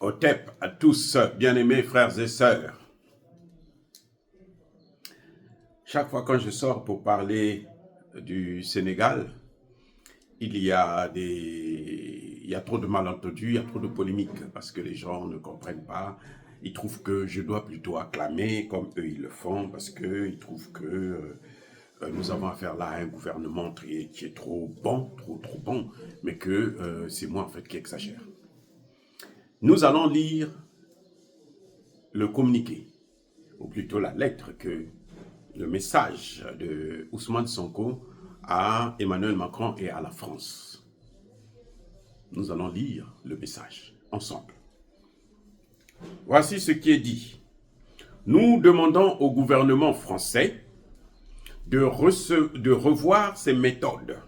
Otep à tous, bien-aimés frères et sœurs. Chaque fois quand je sors pour parler du Sénégal, il y a trop de malentendus, il y a trop de polémiques parce que les gens ne comprennent pas. Ils trouvent que je dois plutôt acclamer comme eux ils le font parce qu'ils trouvent que nous avons affaire là à un gouvernement qui est trop bon, trop bon, mais que c'est moi en fait qui exagère. Nous allons lire le communiqué, ou plutôt la lettre le message de Ousmane Sonko à Emmanuel Macron et à la France. Nous allons lire le message ensemble. Voici ce qui est dit. Nous demandons au gouvernement français de revoir ses méthodes,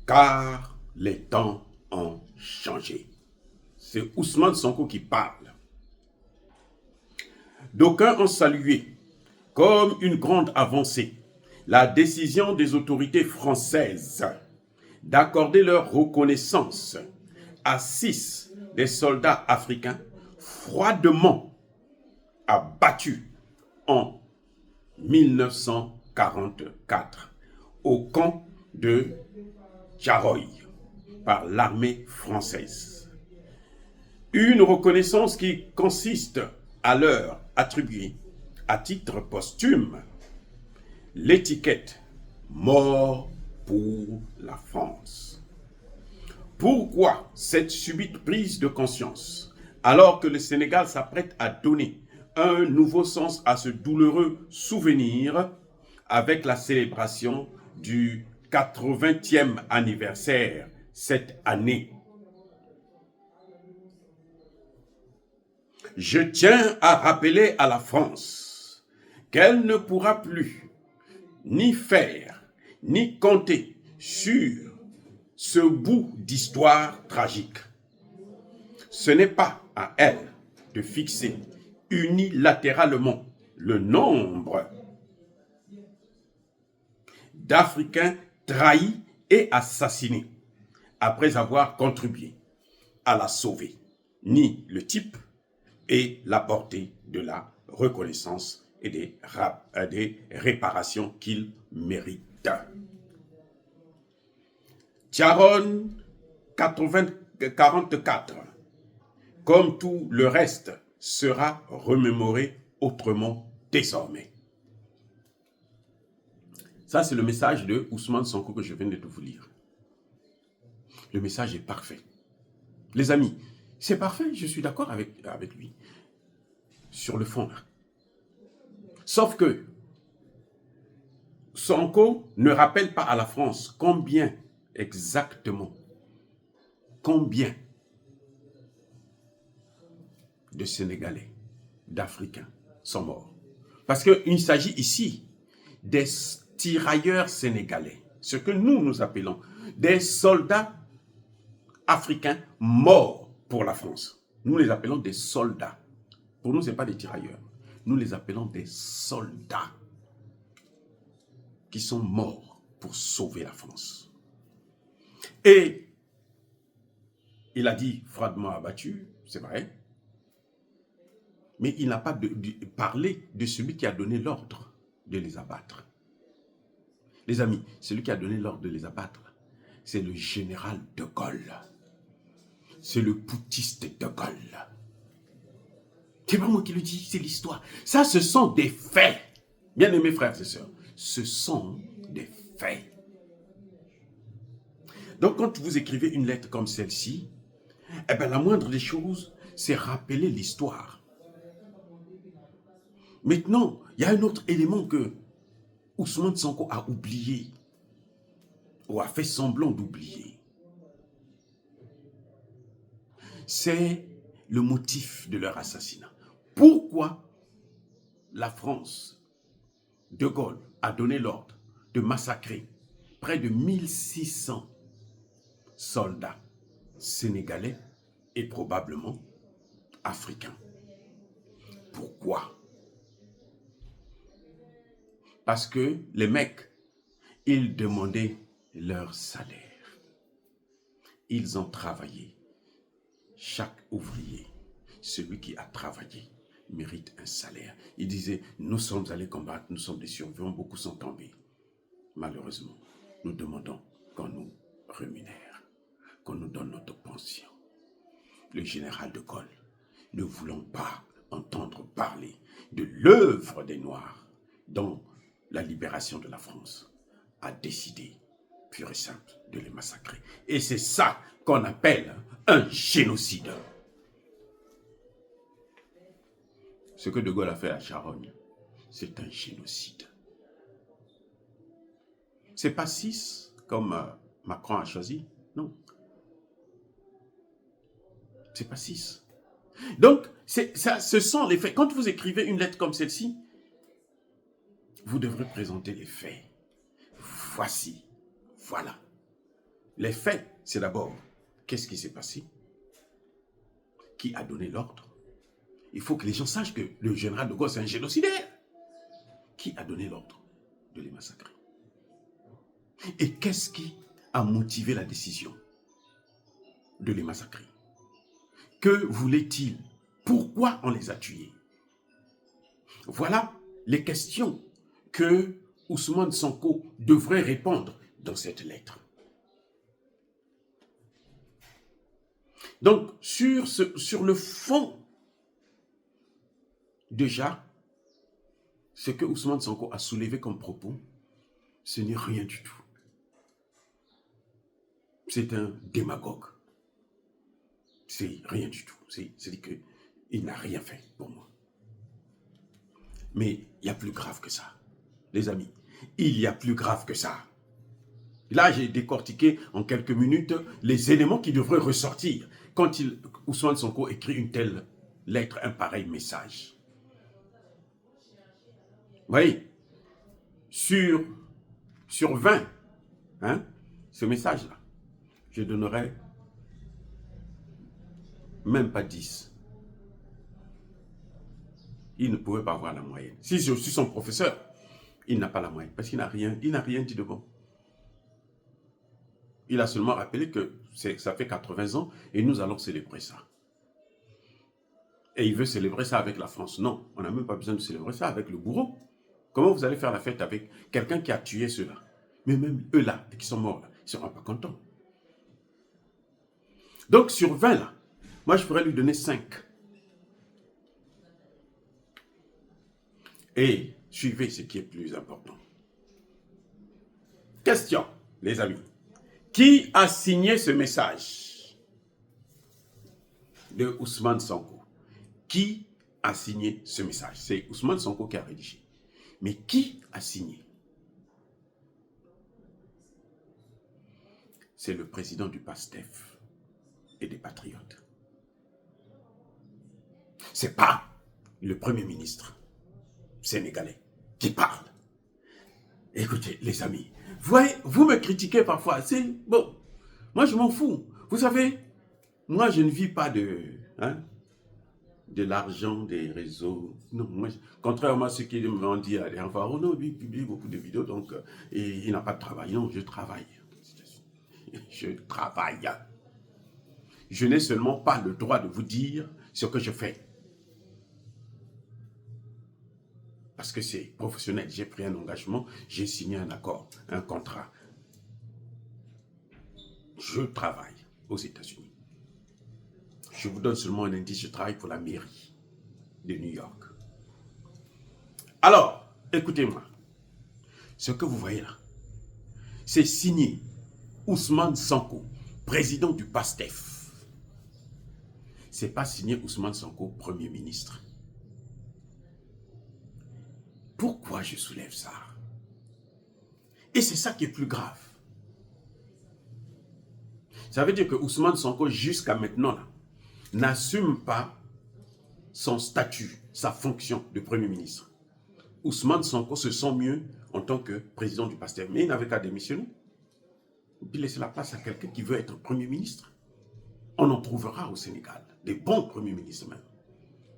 car les temps ont changé. C'est Ousmane Sonko qui parle. D'aucuns ont salué comme une grande avancée la décision des autorités françaises d'accorder leur reconnaissance à 6 des soldats africains froidement abattus en 1944 au camp de Tcharoy par l'armée française. Une reconnaissance qui consiste à leur attribuer à titre posthume l'étiquette « Mort pour la France ». Pourquoi cette subite prise de conscience alors que le Sénégal s'apprête à donner un nouveau sens à ce douloureux souvenir avec la célébration du 80e anniversaire cette année? Je tiens à rappeler à la France qu'elle ne pourra plus ni faire, ni compter sur ce bout d'histoire tragique. Ce n'est pas à elle de fixer unilatéralement le nombre d'Africains trahis et assassinés après avoir contribué à la sauver, ni le type et la portée de la reconnaissance et des réparations qu'il mérite. Tiaron 44, comme tout le reste, sera remémoré autrement désormais. Ça, c'est le message de Ousmane Sonko que je viens de vous lire. Le message est parfait. Les amis, c'est parfait, je suis d'accord avec lui sur le fond. Sauf que Sonko ne rappelle pas à la France combien exactement, combien de Sénégalais, d'Africains sont morts. Parce qu'il s'agit ici des tirailleurs sénégalais, ce que nous appelons des soldats africains morts pour la France. Nous les appelons des soldats. Pour nous, ce n'est pas des tirailleurs. Nous les appelons des soldats qui sont morts pour sauver la France. Et il a dit froidement abattu, c'est vrai, mais il n'a pas parlé de celui qui a donné l'ordre de les abattre. Les amis, celui qui a donné l'ordre de les abattre, c'est le général de Gaulle. C'est le putschiste de Gaulle. C'est pas moi qui le dis, c'est l'histoire. Ça, ce sont des faits. Bien aimés frères et sœurs, ce sont des faits. Donc, quand vous écrivez une lettre comme celle-ci, eh bien, la moindre des choses, c'est rappeler l'histoire. Maintenant, il y a un autre élément que Ousmane Sonko a oublié, ou a fait semblant d'oublier. C'est le motif de leur assassinat. Pourquoi la France, de Gaulle, a donné l'ordre de massacrer près de 1600 soldats sénégalais et probablement africains? Pourquoi? Parce que les mecs, ils demandaient leur salaire. Ils ont travaillé. Chaque ouvrier celui qui a travaillé mérite un salaire. Il disait, nous sommes allés combattre, nous sommes des survivants, beaucoup sont tombés. Malheureusement, nous demandons qu'on nous rémunère, qu'on nous donne notre pension. Le général de Gaulle, ne voulant pas entendre parler de l'œuvre des Noirs dans la libération de la France, a décidé, pur et simple, de les massacrer. Et c'est ça qu'on appelle un génocide. Ce que De Gaulle a fait à Charonne, c'est un génocide. C'est pas 6 comme Macron a choisi, non. C'est pas 6. Donc, ce sont les faits. Quand vous écrivez une lettre comme celle-ci, vous devrez présenter les faits. Voici, voilà. Les faits, c'est d'abord, qu'est-ce qui s'est passé? Qui a donné l'ordre? Il faut que les gens sachent que le général de Gaulle, c'est un génocidaire. Qui a donné l'ordre de les massacrer? Et qu'est-ce qui a motivé la décision de les massacrer? Que voulait-il? Pourquoi on les a tués? Voilà les questions que Ousmane Sonko devrait répondre dans cette lettre. Donc, sur le fond, déjà, ce que Ousmane Sonko a soulevé comme propos, ce n'est rien du tout. C'est un démagogue. C'est rien du tout. C'est-à-dire qu'il n'a rien fait pour moi. Mais il y a plus grave que ça. Les amis, il y a plus grave que ça. Là, j'ai décortiqué en quelques minutes les éléments qui devraient ressortir quand Ousmane Sonko écrit une telle lettre, un pareil message. Vous voyez, sur 20, hein, ce message-là, je donnerais même pas 10. Il ne pouvait pas avoir la moyenne. Si je suis son professeur, il n'a pas la moyenne parce qu'il n'a rien dit de bon. Il a seulement rappelé que ça fait 80 ans et nous allons célébrer ça. Et il veut célébrer ça avec la France. Non, on n'a même pas besoin de célébrer ça avec le bourreau. Comment vous allez faire la fête avec quelqu'un qui a tué ceux-là? Mais même eux-là, qui sont morts là, ils ne seront pas contents. Donc sur 20 là, moi je pourrais lui donner 5. Et suivez ce qui est plus important. Question, les amis. Qui a signé ce message de Ousmane Sonko? Qui a signé ce message? C'est Ousmane Sonko qui a rédigé. Mais qui a signé? C'est le président du PASTEF et des Patriotes. C'est pas le Premier ministre sénégalais qui parle. Écoutez, les amis, vous me critiquez parfois, c'est bon. Moi, je m'en fous. Vous savez, moi, je ne vis pas de l'argent des réseaux. Non, moi, contrairement à ce qu'ils m'ont dit à la dernière fois, oh non, lui, il publie beaucoup de vidéos, donc il n'a pas de travail. Non, je travaille. Je travaille. Je n'ai seulement pas le droit de vous dire ce que je fais. Parce que c'est professionnel. J'ai pris un engagement, j'ai signé un accord, un contrat. Je travaille aux États-Unis. Je vous donne seulement un indice, je travaille pour la mairie de New York. Alors, écoutez-moi. Ce que vous voyez là, c'est signé Ousmane Sonko, président du PASTEF. Ce n'est pas signé Ousmane Sonko, Premier ministre. Pourquoi je soulève ça? Et c'est ça qui est plus grave. Ça veut dire que Ousmane Sonko, jusqu'à maintenant, n'assume pas son statut, sa fonction de Premier ministre. Ousmane Sonko se sent mieux en tant que président du PASTEF, mais il n'avait qu'à démissionner. Et puis laisser la place à quelqu'un qui veut être Premier ministre. On en trouvera au Sénégal, des bons Premiers ministres même,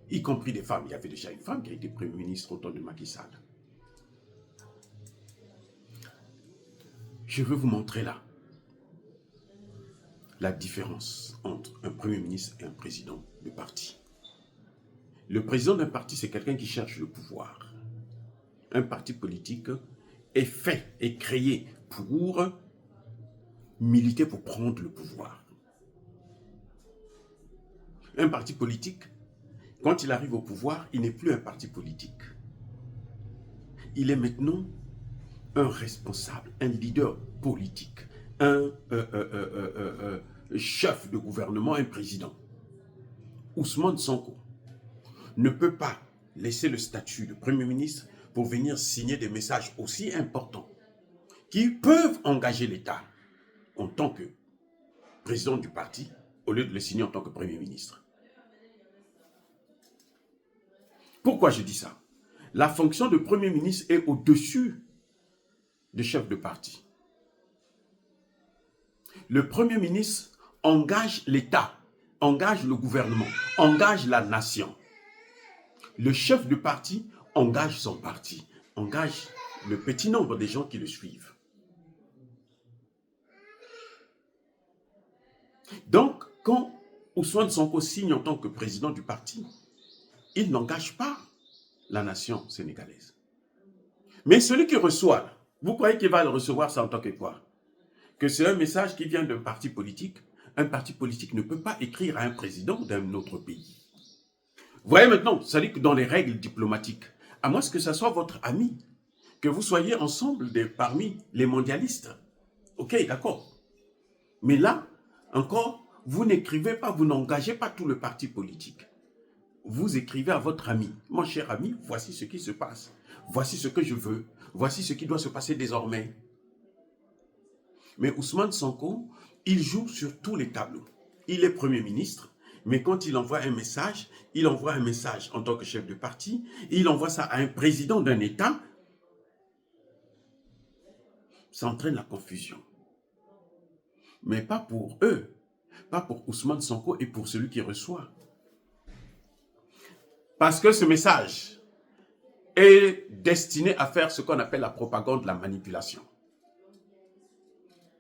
y compris des femmes. Il y avait déjà une femme qui a été Premier ministre au temps de Macky Sall. Je veux vous montrer là la différence entre un Premier ministre et un président de parti. Le président d'un parti, c'est quelqu'un qui cherche le pouvoir. Un parti politique est fait, est créé pour militer pour prendre le pouvoir. Un parti politique, quand il arrive au pouvoir, il n'est plus un parti politique. Il est maintenant un responsable, un leader politique, un chef de gouvernement, un président. Ousmane Sonko ne peut pas laisser le statut de Premier ministre pour venir signer des messages aussi importants qui peuvent engager l'État en tant que président du parti au lieu de le signer en tant que Premier ministre. Pourquoi je dis ça? La fonction de Premier ministre est au-dessus de chef de parti. Le Premier ministre engage l'État, engage le gouvernement, engage la nation. Le chef de parti engage son parti, engage le petit nombre de gens qui le suivent. Donc, quand Ousmane Sonko signe en tant que président du parti, il n'engage pas la nation sénégalaise. Mais celui qui reçoit, vous croyez qu'il va le recevoir ça en tant que quoi? Que c'est un message qui vient d'un parti politique. Un parti politique ne peut pas écrire à un président d'un autre pays. Vous voyez maintenant, ça dit que dans les règles diplomatiques, à moins que ce soit votre ami, que vous soyez ensemble parmi les mondialistes. Ok, d'accord. Mais là, encore, vous n'écrivez pas, vous n'engagez pas tout le parti politique. Vous écrivez à votre ami, mon cher ami, voici ce qui se passe. Voici ce que je veux. Voici ce qui doit se passer désormais. Mais Ousmane Sonko, il joue sur tous les tableaux. Il est Premier ministre, mais quand il envoie un message en tant que chef de parti, il envoie ça à un président d'un État, ça entraîne la confusion. Mais pas pour eux, pas pour Ousmane Sonko et pour celui qui reçoit. Parce que ce message est destiné à faire ce qu'on appelle la propagande, la manipulation.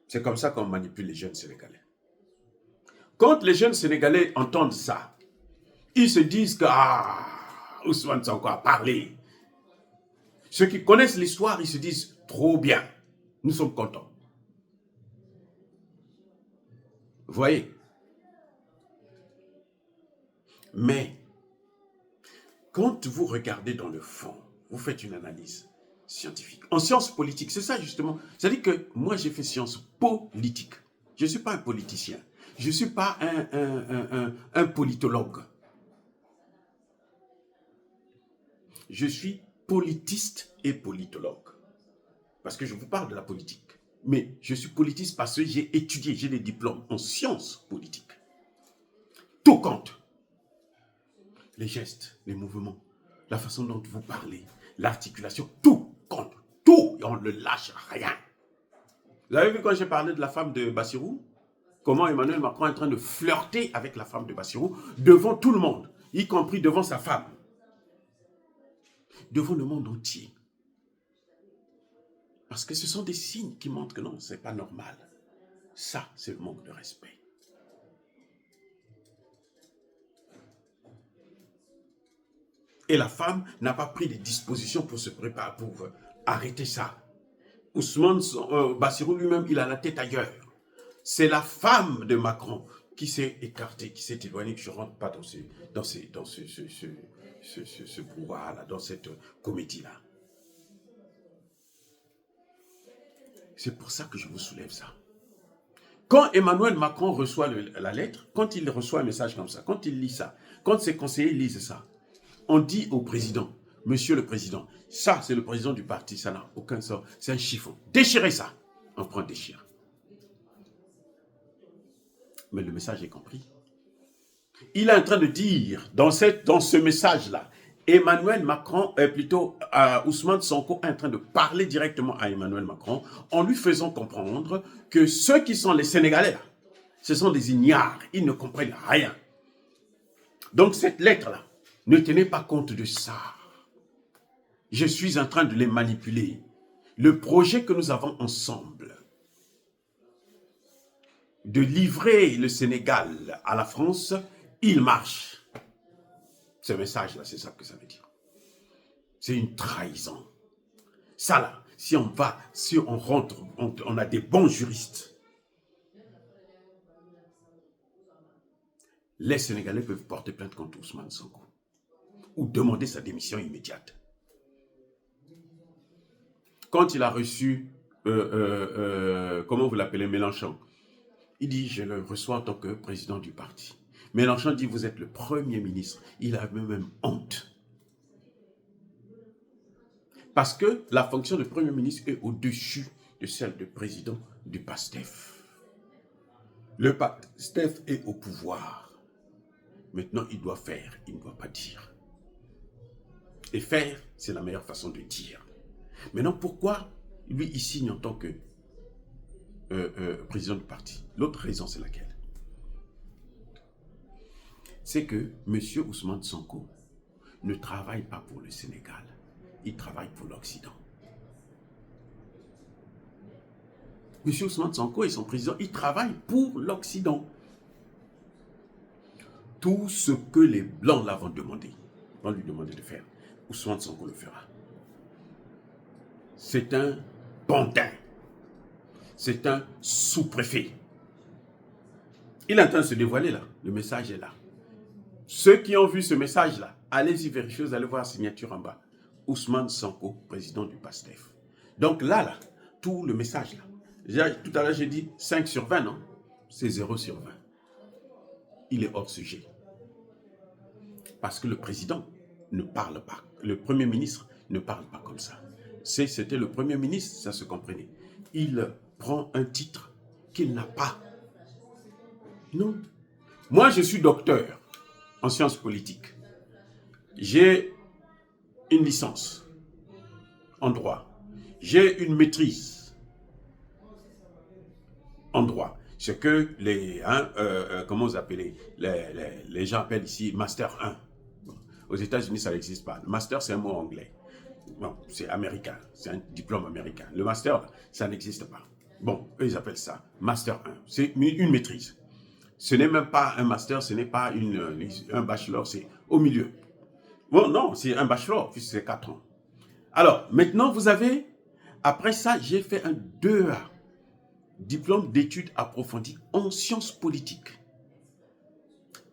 C'est comme ça qu'on manipule les jeunes Sénégalais. Quand les jeunes Sénégalais entendent ça, ils se disent que Ousmane Sonko a parlé. Ceux qui connaissent l'histoire, ils se disent trop bien, nous sommes contents. Vous voyez? Mais quand vous regardez dans le fond, vous faites une analyse scientifique. En sciences politiques, c'est ça justement. C'est-à-dire que moi, j'ai fait sciences politiques. Je ne suis pas un politicien. Je ne suis pas un politologue. Je suis politiste et politologue. Parce que je vous parle de la politique. Mais je suis politiste parce que j'ai étudié, j'ai des diplômes en sciences politiques. Tout compte. Les gestes, les mouvements, la façon dont vous parlez, l'articulation, tout compte. Tout, et on ne lâche rien. Vous avez vu quand j'ai parlé de la femme de Bassirou? Comment Emmanuel Macron est en train de flirter avec la femme de Bassirou devant tout le monde, y compris devant sa femme. Devant le monde entier. Parce que ce sont des signes qui montrent que non, ce n'est pas normal. Ça, c'est le manque de respect. Et la femme n'a pas pris les dispositions pour se préparer, pour arrêter ça. Ousmane Bassirou lui-même, il a la tête ailleurs. C'est la femme de Macron qui s'est écartée, qui s'est éloignée, que je ne rentre pas dans ce brouhaha-là, dans cette comédie-là. C'est pour ça que je vous soulève ça. Quand Emmanuel Macron reçoit la lettre, quand il reçoit un message comme ça, quand il lit ça, quand ses conseillers lisent ça, on dit au président, monsieur le président, ça c'est le président du parti, ça n'a aucun sens, c'est un chiffon. Déchirez ça. On prend déchire. Mais le message est compris. Il est en train de dire, dans ce message-là, Emmanuel Macron, Ousmane Sonko est en train de parler directement à Emmanuel Macron en lui faisant comprendre que ceux qui sont les Sénégalais, là, ce sont des ignares, ils ne comprennent rien. Donc cette lettre-là, ne tenez pas compte de ça. Je suis en train de les manipuler. Le projet que nous avons ensemble, de livrer le Sénégal à la France, il marche. Ce message-là, c'est ça que ça veut dire. C'est une trahison. Ça là, si on rentre, on a des bons juristes. Les Sénégalais peuvent porter plainte contre Ousmane Sonko ou demander sa démission immédiate. Quand il a reçu, comment vous l'appelez, Mélenchon, il dit, je le reçois en tant que président du parti. Mélenchon dit, vous êtes le premier ministre. Il a même honte. Parce que la fonction de premier ministre est au-dessus de celle de président du PASTEF. Le PASTEF est au pouvoir. Maintenant, il doit faire, il ne doit pas dire. Et faire, c'est la meilleure façon de dire. Maintenant, pourquoi lui, il signe en tant que président du parti? L'autre raison, c'est laquelle? C'est que M. Ousmane Sonko ne travaille pas pour le Sénégal. Il travaille pour l'Occident. M. Ousmane Sonko et son président, ils travaillent pour l'Occident. Tout ce que les Blancs là vont lui demander de faire, Ousmane Sonko le fera. C'est un bandin. C'est un sous-préfet. Il est en train de se dévoiler là. Le message est là. Ceux qui ont vu ce message-là, allez-y vérifier, vous allez voir la signature en bas. Ousmane Sonko, président du PASTEF. Donc là, tout le message là. Tout à l'heure, j'ai dit 5 sur 20, non? C'est 0 sur 20. Il est hors sujet. Parce que le président ne parle pas. Le premier ministre ne parle pas comme ça. C'était le premier ministre, ça se comprenait. Il prend un titre qu'il n'a pas. Non. Moi, je suis docteur en sciences politiques. J'ai une licence en droit. J'ai une maîtrise en droit. Ce que comment vous appelez, les gens appellent ici Master 1. Aux États-Unis, ça n'existe pas. Le Master, c'est un mot anglais. Non, c'est américain. C'est un diplôme américain. Le Master, ça n'existe pas. Bon, eux, ils appellent ça Master 1. C'est une maîtrise. Ce n'est même pas un Master, ce n'est pas un bachelor, c'est au milieu. Bon, non, c'est un bachelor, puisque c'est 4 ans. Alors, maintenant, vous avez, après ça, j'ai fait un 2A, diplôme d'études approfondies en sciences politiques.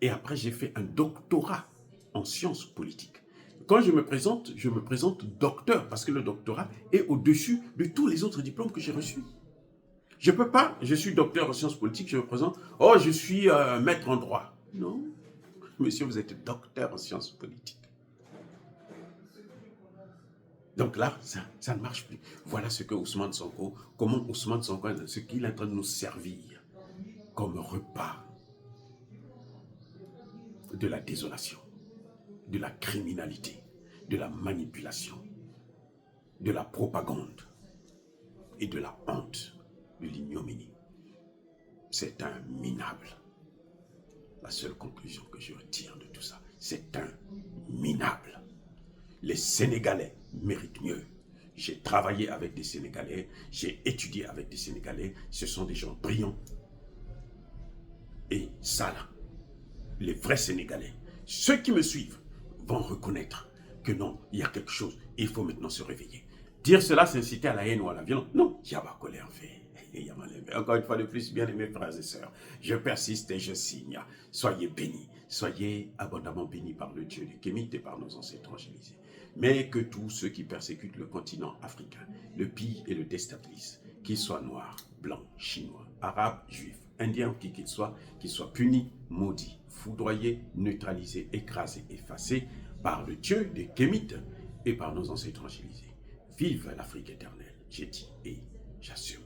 Et après, j'ai fait un doctorat en sciences politiques. Quand je me présente docteur, parce que le doctorat est au-dessus de tous les autres diplômes que j'ai reçus. Je ne peux pas, je suis docteur en sciences politiques, je me présente, oh, je suis maître en droit. Non, monsieur, vous êtes docteur en sciences politiques. Donc là, ça ne marche plus. Voilà ce que Ousmane Sonko, comment Ousmane Sonko, ce qu'il est en train de nous servir comme repas de la désolation, de la criminalité, de la manipulation, de la propagande et de la honte, de l'ignominie. C'est un minable. La seule conclusion que je retire de tout ça, c'est un minable. Les Sénégalais méritent mieux. J'ai travaillé avec des Sénégalais, j'ai étudié avec des Sénégalais, ce sont des gens brillants. Et ça là, les vrais Sénégalais, ceux qui me suivent, vont reconnaître que non, il y a quelque chose, il faut maintenant se réveiller. Dire cela, c'est inciter à la haine ou à la violence. Non, il y a pas colère fait. Encore une fois de plus, bien aimés frères et sœurs, je persiste et je signe. Soyez bénis, soyez abondamment bénis par le Dieu du Kémite et par nos ancêtres angélisés. Mais que tous ceux qui persécutent le continent africain, le pillent et le déstabilisent, qu'ils soient noirs, blancs, chinois, arabes, juifs, indiens, qui qu'ils soient punis, maudits, foudroyés, neutralisés, écrasés, effacés par le Dieu des Kémites et par nos ancêtres angélisés. Vive l'Afrique éternelle, j'ai dit et j'assume.